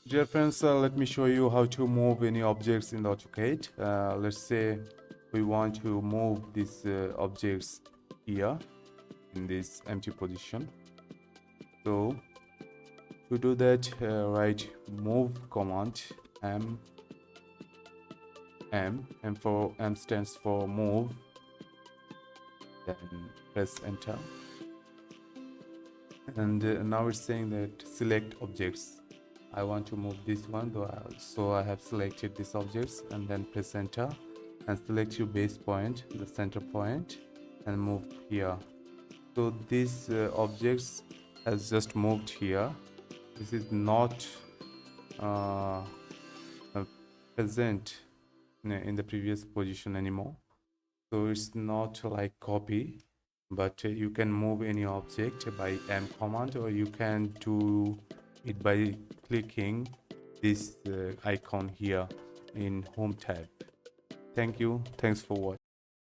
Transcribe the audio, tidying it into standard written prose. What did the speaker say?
Dear friends, let me show you how to move any objects in the AutoCAD. Let's say we want to move these objects here in this empty position. So to do that, write move command M. For M stands for move. Then press enter. And now it's saying that select objects. I want to move this one, so I have selected these objects and then press enter and select your base point, the center point, and move here. So these objects has just moved here. This is not present in the previous position anymore. So it's not like copy, but you can move any object by M command, or you can do it by clicking this icon here in home tab. Thank you. Thanks for watching.